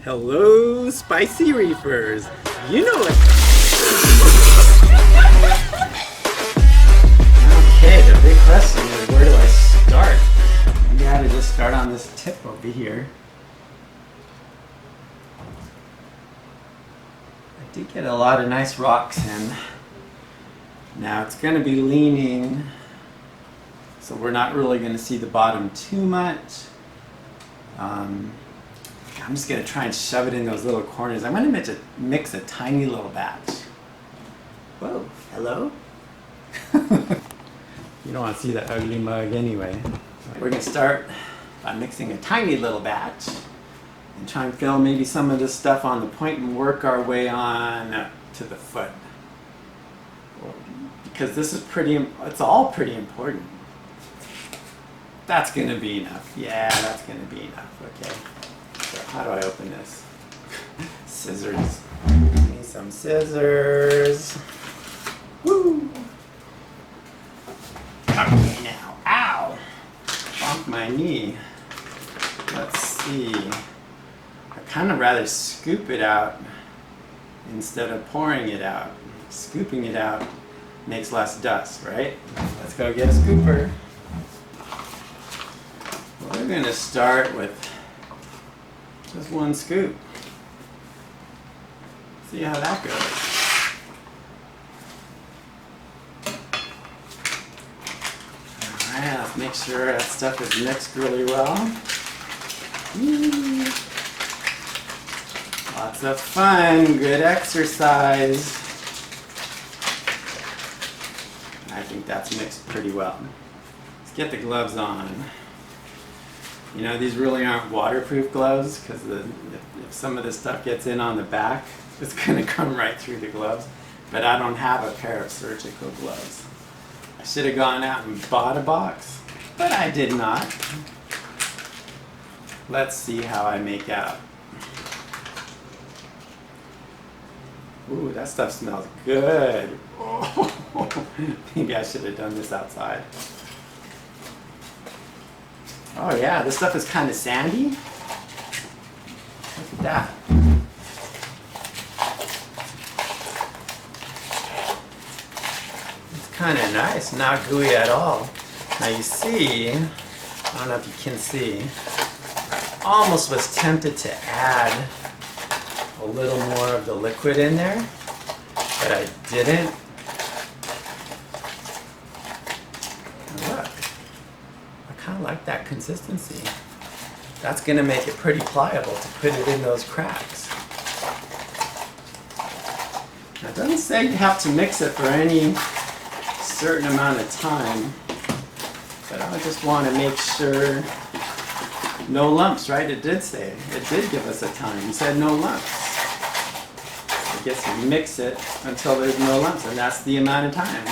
Hello, Spicy Reefers. You know it. Okay, the big question is, where do I start? You gotta just start on this tip over here. I did get a lot of nice rocks in. Now it's gonna be leaning, so we're not really gonna see the bottom too much. I'm just going to try and shove it in those little corners. I'm going to mix a tiny little batch. Whoa, hello? You don't want to see that ugly mug anyway. We're going to start by mixing a tiny little batch and try and fill maybe some of this stuff on the point and work our way on to the foot. Because this is it's all pretty important. That's going to be enough. Yeah, that's going to be enough. Okay. So how do I open this? Scissors. Give me some scissors. Woo! Okay now. Ow! Bumped my knee. Let's see. I kind of rather scoop it out instead of pouring it out. Scooping it out makes less dust, right? Let's go get a scooper. We're going to start with just one scoop. See how that goes. Alright, let's make sure that stuff is mixed really well. Lots of fun, good exercise. I think that's mixed pretty well. Let's get the gloves on. You know, these really aren't waterproof gloves because if some of this stuff gets in on the back, it's going to come right through the gloves. But I don't have a pair of surgical gloves. I should have gone out and bought a box, but I did not. Let's see how I make out. Ooh, that stuff smells good. Oh, maybe I should have done this outside. Oh yeah, this stuff is kind of sandy. Look at that. It's kind of nice, not gooey at all. Now you see, I don't know if you can see, I almost was tempted to add a little more of the liquid in there, but I didn't. Look. I kind of like that consistency. That's going to make it pretty pliable to put it in those cracks. Now, it doesn't say you have to mix it for any certain amount of time, but I just want to make sure no lumps, right? It did say, it did give us a time. It said no lumps. I guess you mix it until there's no lumps, and that's the amount of time.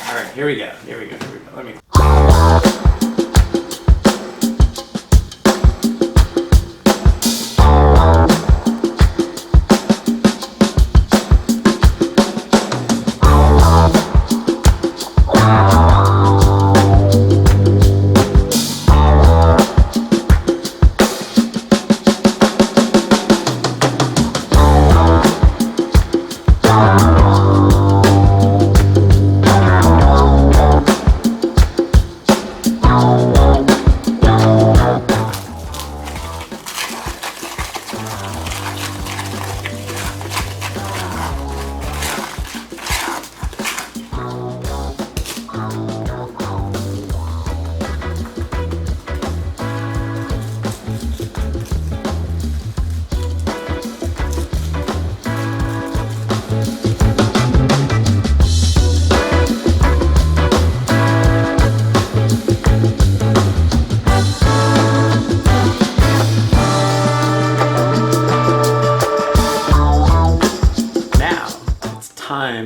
All right, here we go. Let me.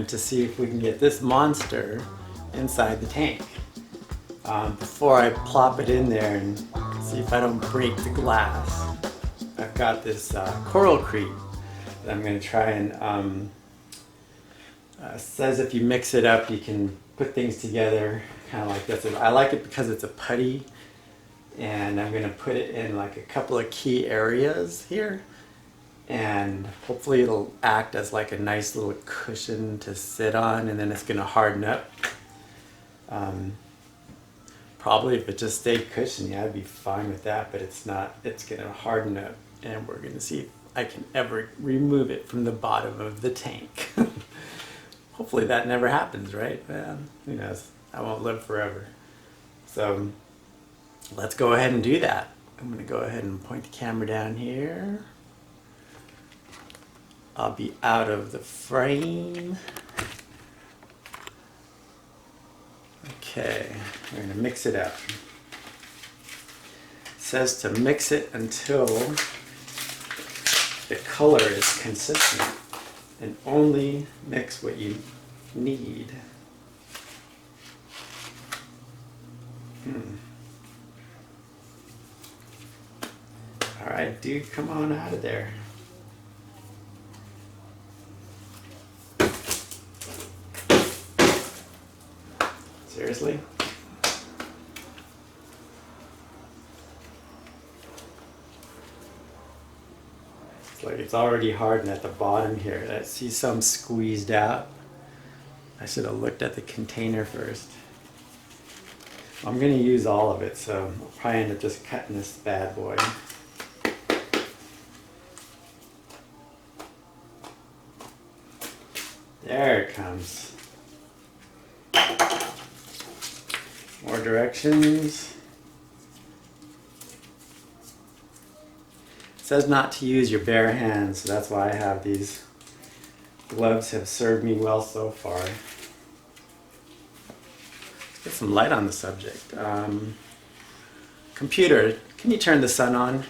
To see if we can get this monster inside the tank before I plop it in there and see if I don't break the glass. I've got this coral creep that I'm going to try and says if you mix it up you can put things together kind of like this. I like it because it's a putty And I'm gonna put it in like a couple of key areas here, and hopefully it'll act as like a nice little cushion to sit on, and then it's gonna harden up. Probably if it just stayed cushiony, I'd be fine with that, but it's not. It's gonna harden up, and we're gonna see if I can ever remove it from the bottom of the tank. Hopefully that never happens, right? Well, who knows? I won't live forever. So let's go ahead and do that. I'm gonna go ahead and point the camera down here. I'll be out of the frame. Okay, we're gonna mix it up. It says to mix it until the color is consistent, and only mix what you need. All right, dude, come on out of there. Seriously? It's like it's already hardened at the bottom here. I see some squeezed out. I should have looked at the container first. I'm gonna use all of it, so I'll probably end up just cutting this bad boy. There it comes. More directions. It says not to use your bare hands, so that's why I have these. Gloves have served me well so far. Let's get some light on the subject. Computer, can you turn the sun on?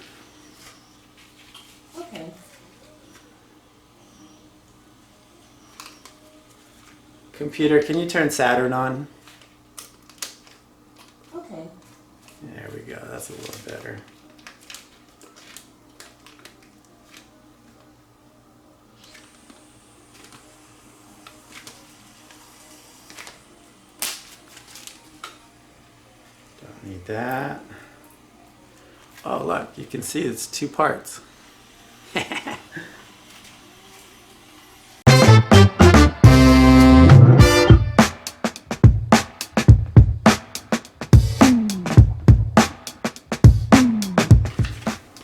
Okay. Computer, can you turn Saturn on? Okay. There we go, that's a little better. Don't need that. Oh look, you can see it's two parts.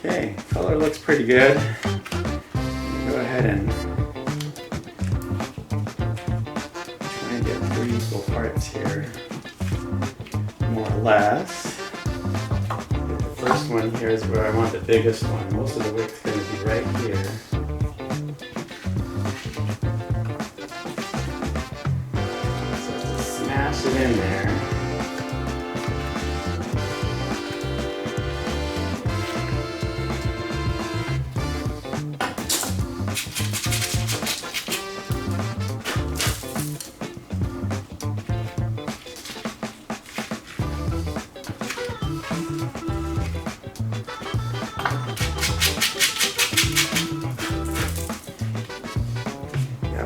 Okay, color looks pretty good. Go ahead and try and get 3 equal parts here, more or less. The first one here is where I want the biggest one. Most of the wick's going to be right here. So just smash it in there.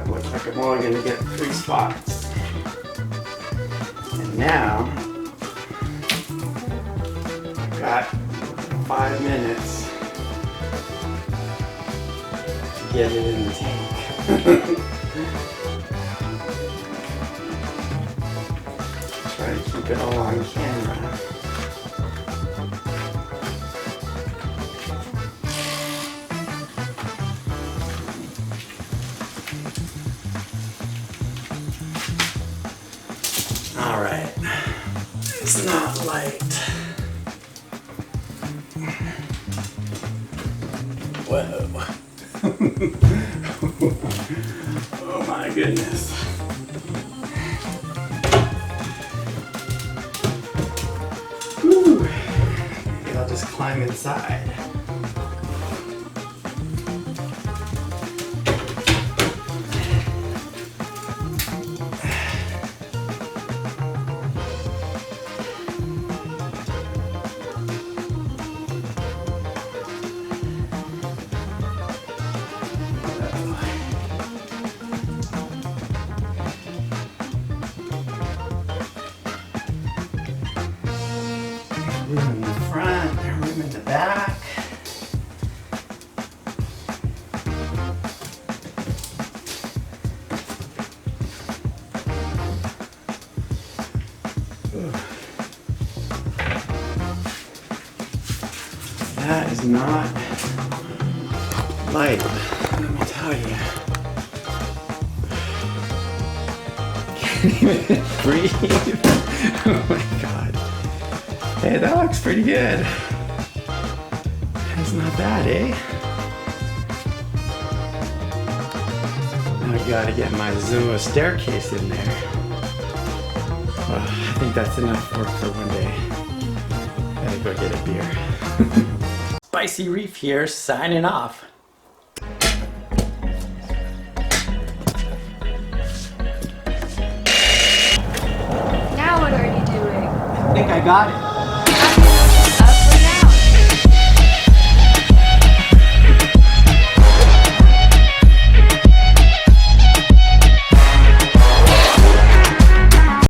Looks like I'm only going to get 3 spots. And now, I've got 5 minutes to get it in the tank. Try to keep it all on camera. All right, it's not light. Whoa. Oh my goodness. Whew. Maybe I'll just climb inside. In the front. That is not light, let me tell you. Can't even breathe. Oh my god. Hey, that looks pretty good. That's not bad, eh? Now I gotta get my Zuma staircase in there. Well, I think that's enough work for one day. Gotta go get a beer. Spicy Reef here, signing off. Now what are you doing? I think I got it.